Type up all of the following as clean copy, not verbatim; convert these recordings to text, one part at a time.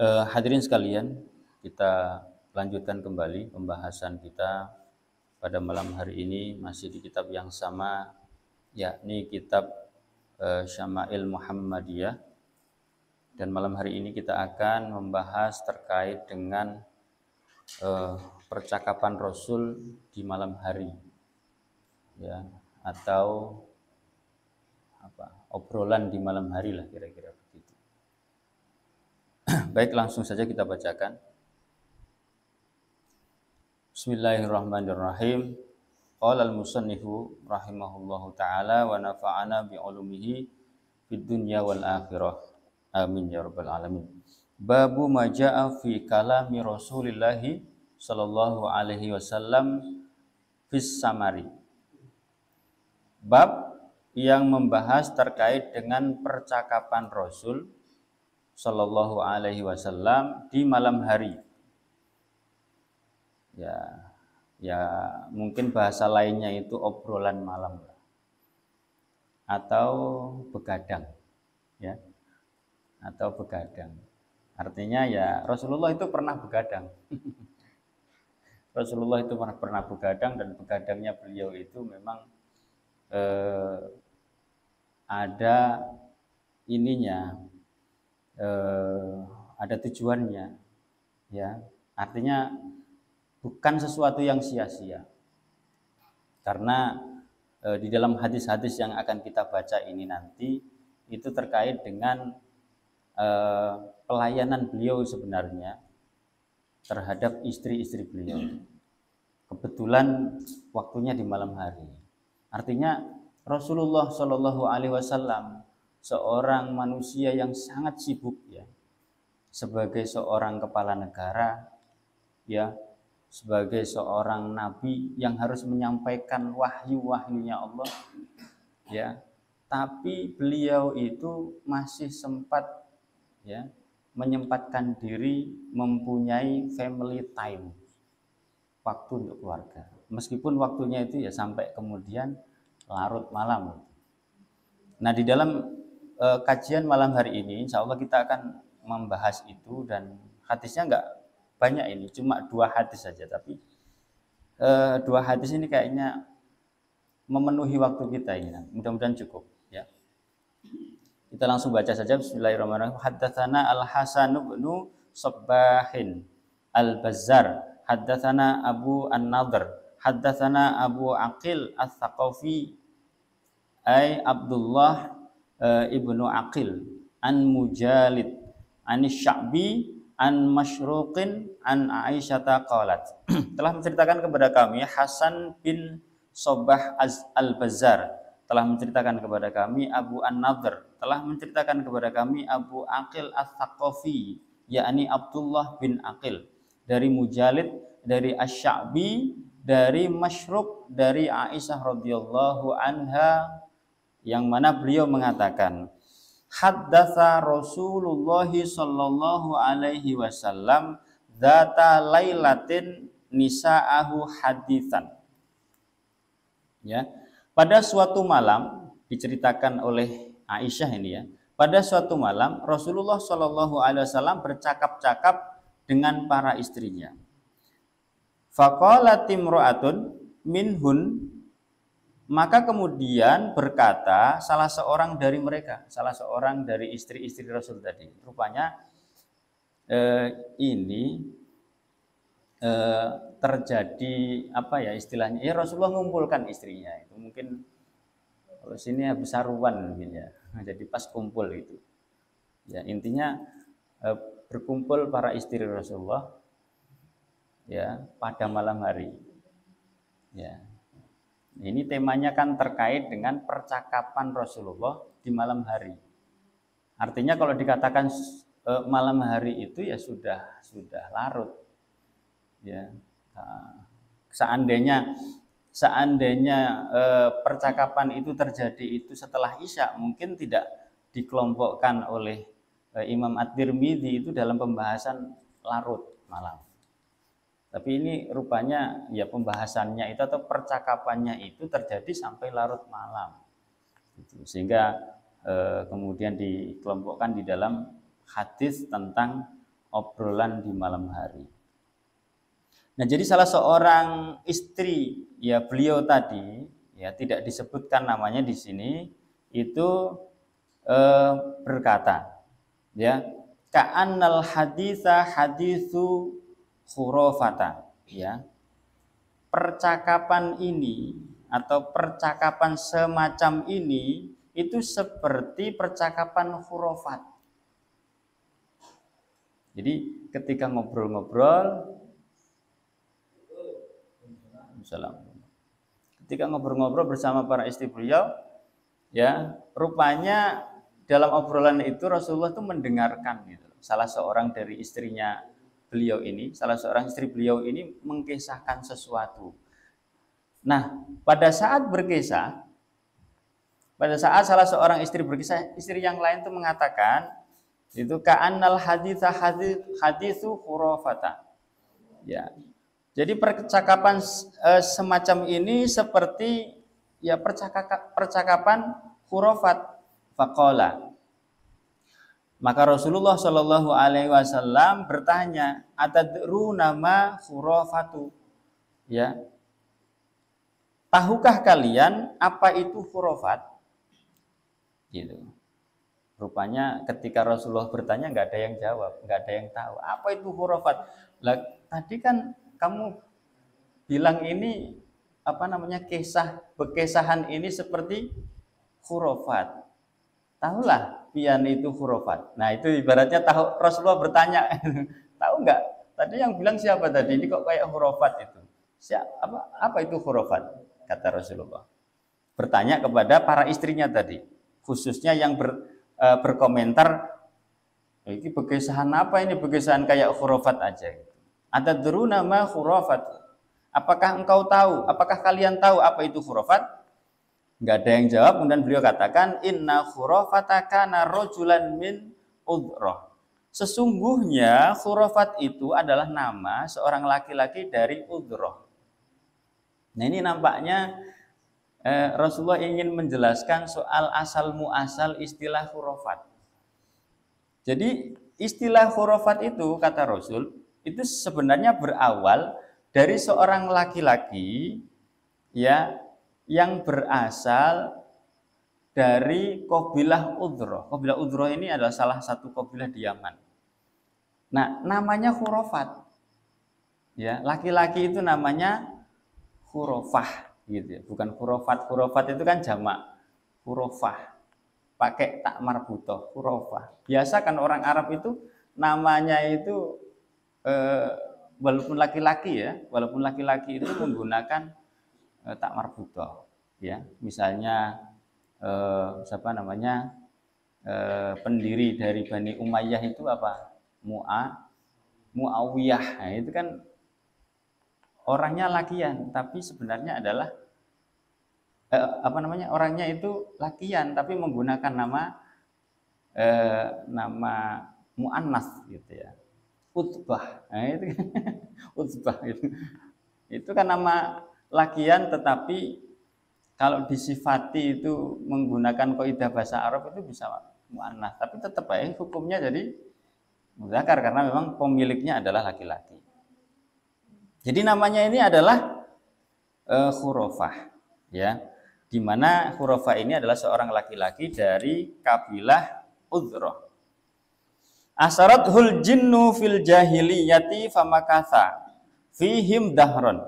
Hadirin sekalian, kita lanjutkan kembali pembahasan kita pada malam hari ini masih di kitab yang sama, yakni kitab Syama'il Muhammadiyah. Dan malam hari ini kita akan membahas terkait dengan percakapan Rasul di malam hari, ya, atau obrolan di malam hari lah kira-kira begitu. Baik, langsung saja kita bacakan. Bismillahirrahmanirrahim. Qala al-musannifu rahimahullahu ta'ala wa nafa'ana bi'ulumihi fid dunya wal akhirah. Amin ya rabbal alamin. Babu ma ja'a fi kalami Rasulillahi sallallahu alaihi wasallam fis samari. Bab yang membahas terkait dengan percakapan Rasul sallallahu alaihi wasallam di malam hari. Ya mungkin bahasa lainnya itu obrolan malam atau begadang, ya, atau begadang. Artinya ya Rasulullah itu pernah begadang. Rasulullah itu pernah begadang, dan begadangnya beliau itu memang ada ininya, ada tujuannya, ya. Artinya bukan sesuatu yang sia-sia. Karena di dalam hadis-hadis yang akan kita baca ini nanti itu terkait dengan pelayanan beliau sebenarnya terhadap istri-istri beliau. Kebetulan waktunya di malam hari. Artinya Rasulullah Shallallahu Alaihi Wasallam seorang manusia yang sangat sibuk, ya, sebagai seorang kepala negara, ya, sebagai seorang nabi yang harus menyampaikan wahyu-wahyunya Allah, ya, tapi beliau itu masih sempat, ya, menyempatkan diri mempunyai family time, waktu untuk keluarga, meskipun waktunya itu ya sampai kemudian larut malam. Nah, di dalam kajian malam hari ini insya Allah kita akan membahas itu, dan hadisnya enggak banyak, ini cuma 2 hadis saja, tapi 2 hadis ini kayaknya memenuhi waktu kita ini. Mudah-mudahan cukup, ya. Kita langsung baca saja. Bismillahirrahmanirrahim. Haddatsana Al-Hasan bin Sabbahin Al-Bazzar, haddatsana Abu An-Nadhr, haddatsana Abu Aqil Ats-Tsaqafi ay Abdullah ibnu Aqil an Mujalid an Sya'bi an Masyruqin an Aisyata qalat. Telah menceritakan kepada kami Hasan bin Sabbah Al-Bazzar, telah menceritakan kepada kami Abu An-Nadhr, telah menceritakan kepada kami Abu Aqil Ats-Tsaqafi, yakni Abdullah bin Aqil, dari Mujalid, dari Asy-Sya'bi, dari Masyruq, dari Aisyah radhiyallahu anha, yang mana beliau mengatakan, haddatsa Rasulullah sallallahu alaihi wasallam dzata lailatin nisa'ahu haditsan. Ya, pada suatu malam, diceritakan oleh Aisyah ini, ya. Pada suatu malam Rasulullah sallallahu alaihi wasallam bercakap-cakap dengan para istrinya. Faqalat imra'atun minhun, maka kemudian berkata salah seorang dari mereka, salah seorang dari istri-istri Rasul tadi. Rupanya ini terjadi apa ya istilahnya? Ya, Rasulullah mengumpulkan istrinya. Itu mungkin kalau sini habis saruan mungkin, ya. Jadi pas kumpul itu. Ya, intinya berkumpul para istri Rasulullah, ya, pada malam hari. Ya. Ini temanya kan terkait dengan percakapan Rasulullah di malam hari. Artinya kalau dikatakan malam hari itu ya sudah larut. Ya. Seandainya percakapan itu terjadi itu setelah Isya, mungkin tidak dikelompokkan oleh Imam At-Tirmidzi itu dalam pembahasan larut malam. Tapi ini rupanya ya pembahasannya itu atau percakapannya itu terjadi sampai larut malam, sehingga kemudian dikelompokkan di dalam hadis tentang obrolan di malam hari. Nah, jadi salah seorang istri ya beliau tadi ya tidak disebutkan namanya di sini itu berkata ya ka'annal haditsa haditsu khurafata ya. Percakapan ini atau percakapan semacam ini itu seperti percakapan khurafat. Jadi ketika ngobrol-ngobrol ketika ngobrol-ngobrol bersama para istri beliau ya, rupanya dalam obrolan itu Rasulullah itu mendengarkan gitu. Salah seorang dari istrinya beliau ini, salah seorang istri beliau ini mengkisahkan sesuatu. Nah, pada saat salah seorang istri berkisah, istri yang lain itu mengatakan itu ka'annal haditsu khurafata. Ya. Jadi percakapan semacam ini seperti ya percakapan khurafat. Faqala. Maka Rasulullah Shallallahu alaihi wasallam bertanya, "Atadruna ma khurafatu?" Ya. Tahukah kalian apa itu khurafat? Gitu. Rupanya ketika Rasulullah bertanya nggak ada yang jawab, nggak ada yang tahu apa itu khurafat. Lah tadi kan kamu bilang ini apa namanya kesahan ini seperti khurafat. Tahulah pian itu khurafat. Nah itu ibaratnya tahu Rasulullah bertanya, tahu nggak? Tadi yang bilang siapa tadi? Ini kok kayak khurafat itu? Apa itu khurafat? Kata Rasulullah. Bertanya kepada para istrinya tadi, khususnya yang berkomentar, ini begesahan apa ini? Begesahan kayak khurafat aja. Atadruna ma khurafat? Apakah engkau tahu? Apakah kalian tahu apa itu khurafat? Enggak ada yang jawab. Kemudian beliau katakan, inna khurafata kana rajulan min udhrah. Sesungguhnya khurafat itu adalah nama seorang laki-laki dari Udhrah. Nah ini nampaknya Rasulullah ingin menjelaskan soal asal muasal istilah khurafat. Jadi istilah khurafat itu kata Rasul itu sebenarnya berawal dari seorang laki-laki ya yang berasal dari kabilah Udhrah. Kabilah Udhrah ini adalah salah satu kabilah di Yaman. Nah, namanya khurafat. Ya, laki-laki itu namanya khurafah gitu ya. Bukan khurafat. Khurafat itu kan jamak. Khurafah. Pakai tak marbutoh, khurafah. Biasa kan orang Arab itu namanya itu walaupun laki-laki ya, walaupun laki-laki itu menggunakan tak marbutoh ya. Misalnya siapa namanya? Pendiri dari Bani Umayyah itu apa? Muawiyah. Nah, itu kan orangnya lakian, tapi sebenarnya adalah orangnya itu lakian, tapi menggunakan nama muannas gitu ya. Utbah. Nah, itu kan Utbah itu kan nama lakian, tetapi kalau disifati itu menggunakan kaidah bahasa Arab itu bisa muannas, tapi tetap baik hukumnya jadi mudzakar karena memang pemiliknya adalah laki-laki. Jadi namanya ini adalah khurafah ya. Di mana khurafah ini adalah seorang laki-laki dari kabilah Udhrah. Asarathul jinnu fil jahiliyati famakatha fihim dahron.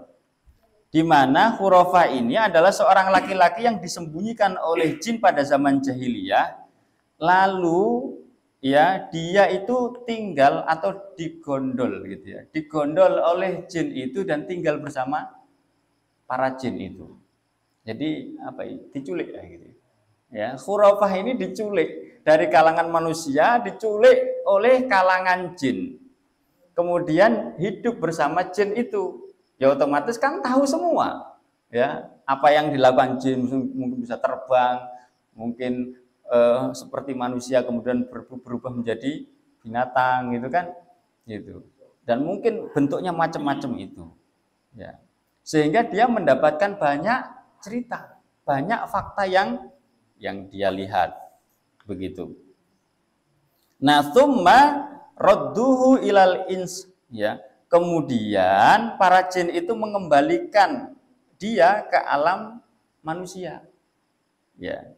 Di mana khurafah ini adalah seorang laki-laki yang disembunyikan oleh jin pada zaman jahiliyah. Lalu ya dia itu tinggal atau digondol gitu ya, digondol oleh jin itu dan tinggal bersama para jin itu. Jadi apa itu? Diculik ya gitu. Ya, khurafah ini diculik dari kalangan manusia, diculik oleh kalangan jin. Kemudian hidup bersama jin itu. Ya otomatis kan tahu semua. Ya, apa yang dilakukan jin, mungkin bisa terbang, mungkin seperti manusia kemudian berubah menjadi binatang gitu kan gitu, dan mungkin bentuknya macam-macam itu ya, sehingga dia mendapatkan banyak cerita, banyak fakta yang dia lihat begitu. Nah, tsumma radduhu ilal ins, ya. Kemudian para jin itu mengembalikan dia ke alam manusia. Ya.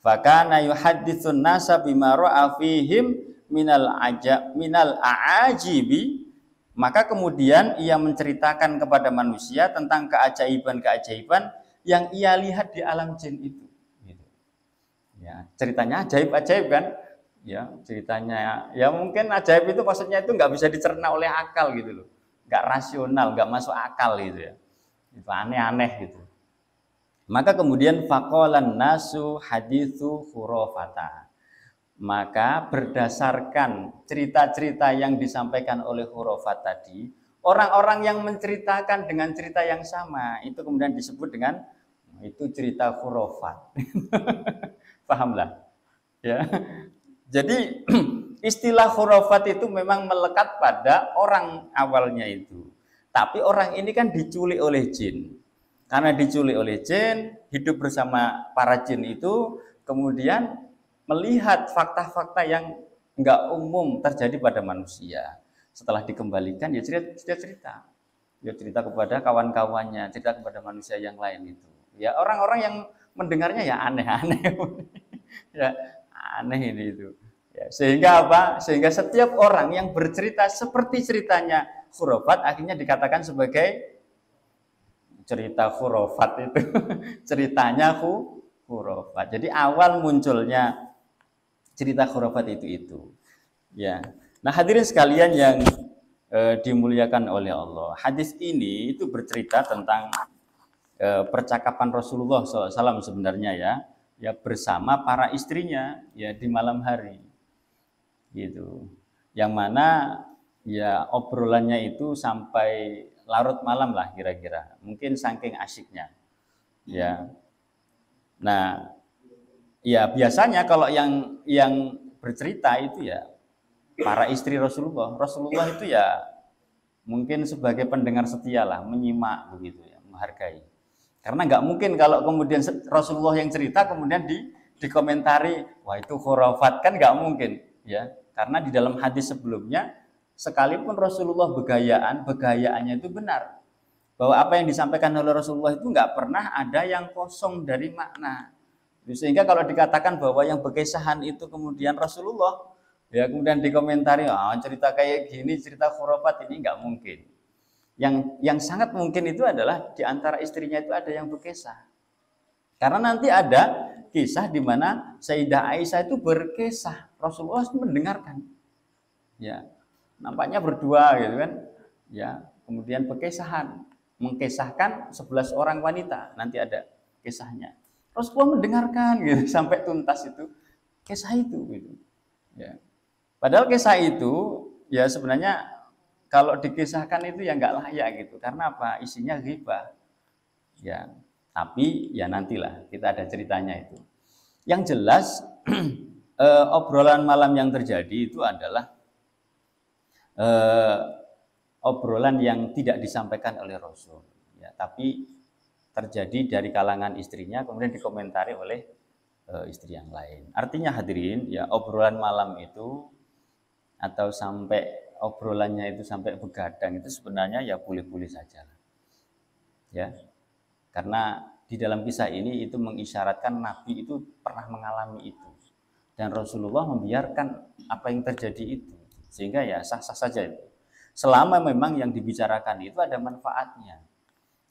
Fakana yuhadditsun nasa bima ra'a fihim minal a'ajibi, maka kemudian ia menceritakan kepada manusia tentang keajaiban-keajaiban yang ia lihat di alam jin itu. Gitu. Ya, ceritanya ajaib-ajaib kan? Ya, ceritanya ya mungkin ajaib itu maksudnya itu nggak bisa dicerna oleh akal gitu loh, nggak rasional, nggak masuk akal gitu ya, itu aneh-aneh gitu. Maka kemudian faqalan nasu haditsu khurafata, maka berdasarkan cerita-cerita yang disampaikan oleh khurafat tadi, orang-orang yang menceritakan dengan cerita yang sama itu kemudian disebut dengan itu cerita khurafat. Pahamlah ya. Jadi istilah khurafat itu memang melekat pada orang awalnya itu. Tapi orang ini kan diculik oleh jin. Karena diculik oleh jin, hidup bersama para jin itu, kemudian melihat fakta-fakta yang enggak umum terjadi pada manusia. Setelah dikembalikan, ya cerita. Ya cerita kepada kawan-kawannya, cerita kepada manusia yang lain itu. Ya orang-orang yang mendengarnya ya aneh-aneh. Ya aneh ini itu. Ya, sehingga apa? Sehingga setiap orang yang bercerita seperti ceritanya khurafat akhirnya dikatakan sebagai cerita khurafat itu. Ceritanya khurafat. Jadi awal munculnya cerita khurafat itu. Ya. Nah, hadirin sekalian yang dimuliakan oleh Allah. Hadis ini itu bercerita tentang percakapan Rasulullah SAW sebenarnya ya bersama para istrinya ya di malam hari. Gitu. Yang mana ya obrolannya itu sampai larut malam lah kira-kira. Mungkin saking asyiknya. Ya. Nah, ya biasanya kalau yang bercerita itu ya para istri Rasulullah. Rasulullah itu ya mungkin sebagai pendengar setia lah, menyimak begitu ya, menghargai. Karena nggak mungkin kalau kemudian Rasulullah yang cerita kemudian dikomentari, wah itu khurafat, kan nggak mungkin ya. Karena di dalam hadis sebelumnya, sekalipun Rasulullah begayaannya itu benar. Bahwa apa yang disampaikan oleh Rasulullah itu nggak pernah ada yang kosong dari makna. Sehingga kalau dikatakan bahwa yang berkesahan itu kemudian Rasulullah, ya kemudian dikomentari, cerita kayak gini, cerita khurafat ini nggak mungkin. Yang sangat mungkin itu adalah di antara istrinya itu ada yang berkisah. Karena nanti ada kisah di mana Sayyidah Aisyah itu berkisah, Rasulullah mendengarkan. Ya, nampaknya berdua gitu kan. Ya, kemudian berkisahan, mengkisahkan 11 orang wanita, nanti ada kisahnya. Rasulullah mendengarkan gitu sampai tuntas itu kisah itu gitu. Ya. Padahal kisah itu ya sebenarnya kalau dikisahkan itu ya nggak layak gitu. Karena apa? Isinya ghibah. Ya, tapi ya nantilah kita ada ceritanya itu. Yang jelas obrolan malam yang terjadi itu adalah obrolan yang tidak disampaikan oleh Rasul. Ya, tapi terjadi dari kalangan istrinya kemudian dikomentari oleh istri yang lain. Artinya hadirin ya obrolan malam itu atau sampai obrolannya itu sampai begadang itu sebenarnya ya boleh-boleh saja. Ya. Karena di dalam kisah ini itu mengisyaratkan Nabi itu pernah mengalami itu. Dan Rasulullah membiarkan apa yang terjadi itu. Sehingga ya sah-sah saja itu. Selama memang yang dibicarakan itu ada manfaatnya.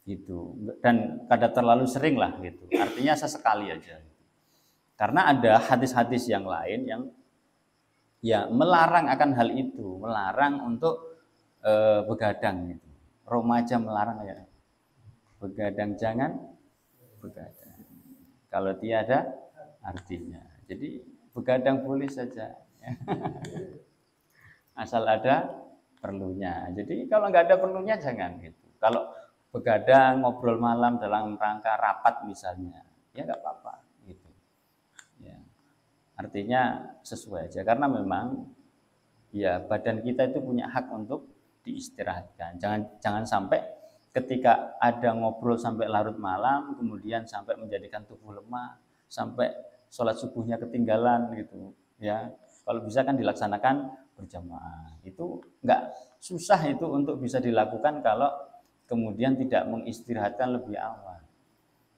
Gitu. Dan kada terlalu sering lah gitu. Artinya sesekali aja. Karena ada hadis-hadis yang lain yang ya melarang akan hal itu, melarang untuk begadang gitu. Remaja melarang ya. Begadang jangan begadang. Kalau tiada artinya. Jadi begadang boleh saja. Asal ada perlunya. Jadi kalau nggak ada perlunya jangan gitu. Kalau begadang ngobrol malam dalam rangka rapat misalnya, ya nggak apa-apa gitu. Ya. Artinya sesuai aja karena memang ya badan kita itu punya hak untuk diistirahatkan. Jangan sampai ketika ada ngobrol sampai larut malam, kemudian sampai menjadikan tubuh lemah, sampai sholat subuhnya ketinggalan gitu. Ya, kalau bisa kan dilaksanakan berjamaah. Itu enggak susah itu untuk bisa dilakukan kalau kemudian tidak mengistirahatkan lebih awal.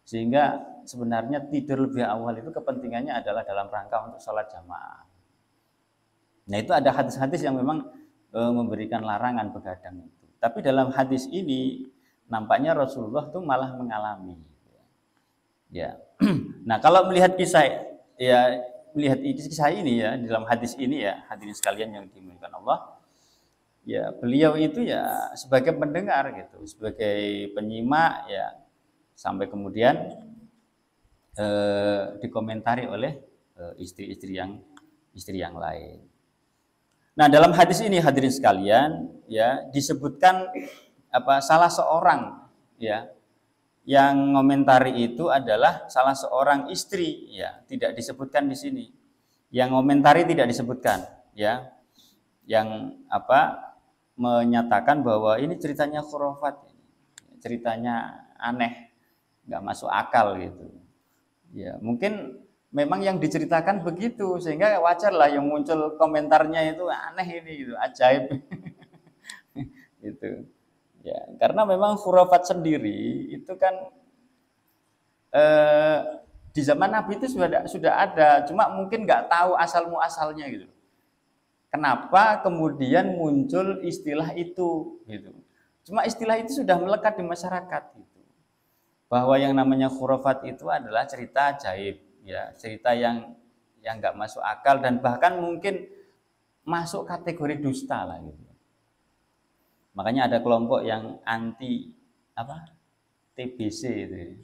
Sehingga sebenarnya tidur lebih awal itu kepentingannya adalah dalam rangka untuk sholat jamaah. Nah itu ada hadis-hadis yang memang memberikan larangan begadang itu. Tapi dalam hadis ini nampaknya Rasulullah tuh malah mengalami. Ya. Nah kalau melihat kisah ini ya, dalam hadis ini ya, hadirin sekalian yang dimuliakan Allah, ya beliau itu ya sebagai pendengar gitu, sebagai penyimak ya, sampai kemudian dikomentari oleh istri yang lain. Nah dalam hadis ini hadirin sekalian ya disebutkan salah seorang ya yang ngomentari itu adalah salah seorang istri ya, tidak disebutkan di sini. Yang ngomentari tidak disebutkan ya, yang menyatakan bahwa ini ceritanya khurafat, ceritanya aneh, nggak masuk akal gitu. Ya mungkin memang yang diceritakan begitu sehingga wajar lah yang muncul komentarnya itu aneh ini gitu, ajaib gitu. Ya, karena memang khurafat sendiri itu kan di zaman Nabi itu sudah ada, cuma mungkin nggak tahu asal muasalnya gitu. Kenapa kemudian muncul istilah itu gitu? Cuma istilah itu sudah melekat di masyarakat gitu. Bahwa yang namanya khurafat itu adalah cerita ajaib, ya, cerita yang nggak masuk akal dan bahkan mungkin masuk kategori dusta lah gitu. Makanya ada kelompok yang anti TBC itu.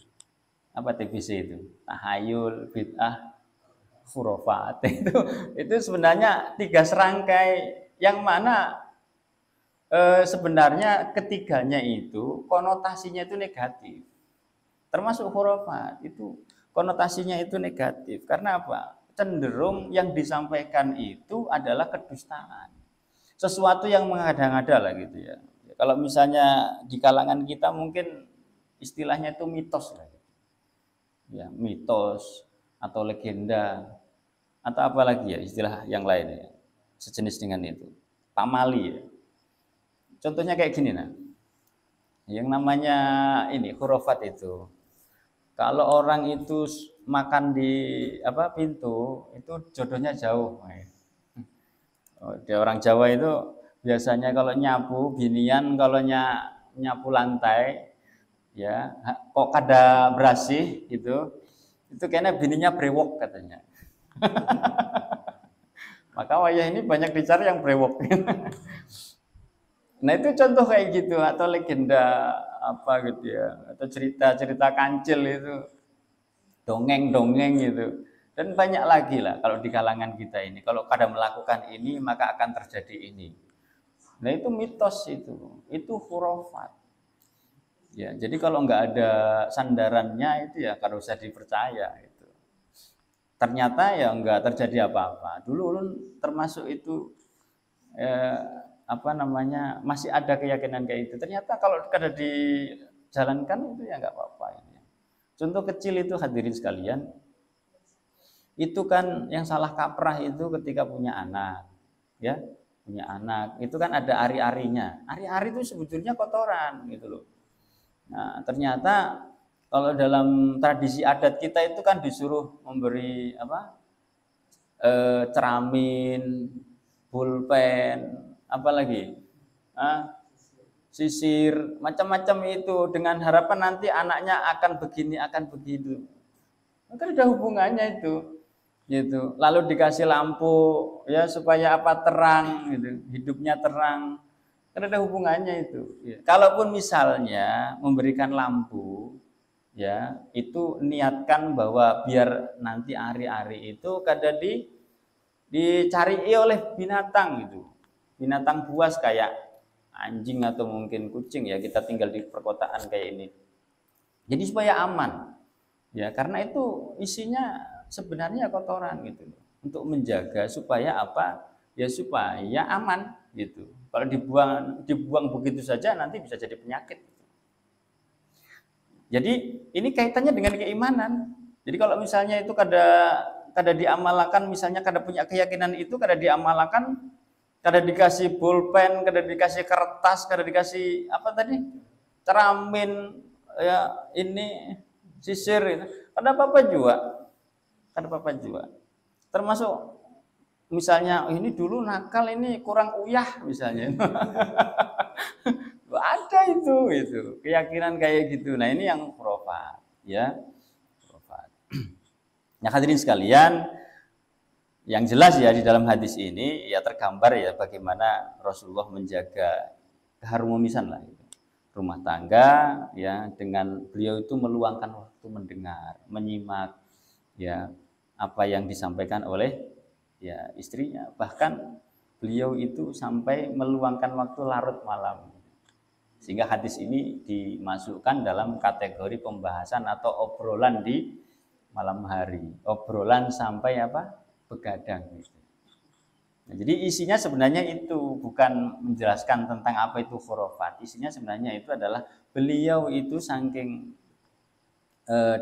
Apa TBC itu? Tahayul, bid'ah, khurafat. Itu sebenarnya 3 serangkai yang mana sebenarnya ketiganya itu konotasinya itu negatif. Termasuk khurafat itu konotasinya itu negatif. Karena apa? Cenderung yang disampaikan itu adalah kedustaan. Sesuatu yang mengada-ngada lah gitu ya. Kalau misalnya di kalangan kita mungkin istilahnya itu mitos lah. Ya, mitos atau legenda atau apa lagi ya istilah yang lain ya. Sejenis dengan itu. Pamali ya. Contohnya kayak gini nah. Yang namanya ini khurafat itu. Kalau orang itu makan di pintu itu jodohnya jauh. Di orang Jawa itu biasanya kalau nyapu binian, kalau nyapu lantai ya kok kada berasih gitu, itu kayaknya bininya brewok katanya. Maka wayah ini banyak dicari yang brewok. Nah itu contoh kayak gitu, atau legenda apa gitu ya, atau cerita-cerita kancil itu, dongeng-dongeng gitu. Dan banyak lagi lah kalau di kalangan kita ini. Kalau kada melakukan ini maka akan terjadi ini. Nah itu mitos itu khurafat. Ya, jadi kalau nggak ada sandarannya itu ya kada usah dipercaya itu. Ternyata ya nggak terjadi apa-apa. Dulu ulun termasuk itu masih ada keyakinan kayak itu. Ternyata kalau kada dijalankan itu ya nggak apa-apa. Contoh kecil itu hadirin sekalian. Itu kan yang salah kaprah itu ketika punya anak, ya punya anak itu kan ada ari-arinya. Ari-ari itu sebetulnya kotoran gitu loh. Nah ternyata kalau dalam tradisi adat kita itu kan disuruh memberi ceramin, pulpen, apalagi sisir, macam-macam itu dengan harapan nanti anaknya akan begini, akan begitu. Maka ada hubungannya itu. Gitu. Lalu dikasih lampu ya supaya terang gitu, hidupnya terang. Kan ada hubungannya itu. Ya. Kalaupun misalnya memberikan lampu ya, itu niatkan bahwa biar nanti ari-ari itu kada dicari oleh binatang gitu. Binatang buas kayak anjing atau mungkin kucing ya, kita tinggal di perkotaan kayak ini. Jadi supaya aman. Ya, karena itu isinya sebenarnya kotoran gitu untuk menjaga supaya ya supaya aman gitu. Kalau dibuang begitu saja nanti bisa jadi penyakit. Jadi ini kaitannya dengan keimanan. Jadi kalau misalnya itu kada diamalkan, misalnya kada punya keyakinan itu kada diamalkan, kada dikasih pulpen, kada dikasih kertas, kada dikasih apa tadi? Cermin, ya ini sisir itu. Kada apa-apa juga. Kada apa-apa juga. Termasuk misalnya ini dulu nakal, ini kurang uyah misalnya. Ada itu keyakinan kayak gitu. Nah, ini yang khurafat, ya. Khurafat. Nah, hadirin sekalian, yang jelas ya di dalam hadis ini ya tergambar ya bagaimana Rasulullah menjaga keharmonisan lah gitu. Rumah tangga ya, dengan beliau itu meluangkan waktu mendengar, menyimak ya apa yang disampaikan oleh ya istrinya. Bahkan beliau itu sampai meluangkan waktu larut malam. Sehingga hadis ini dimasukkan dalam kategori pembahasan atau obrolan di malam hari. Obrolan sampai apa? Begadang gitu. Nah, jadi isinya sebenarnya itu bukan menjelaskan tentang apa itu khurafat. Isinya sebenarnya itu adalah beliau itu saking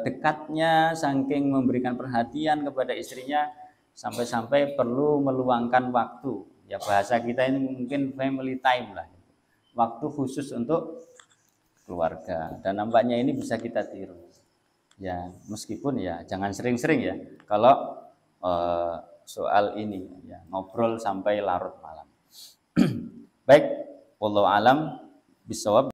dekatnya, saking memberikan perhatian kepada istrinya sampai-sampai perlu meluangkan waktu. Ya bahasa kita ini mungkin family time lah. Waktu khusus untuk keluarga. Dan nampaknya ini bisa kita tiru. Ya, meskipun ya jangan sering-sering ya. Kalau soal ini ya, ngobrol sampai larut malam. Baik, wallahu alam bisawab.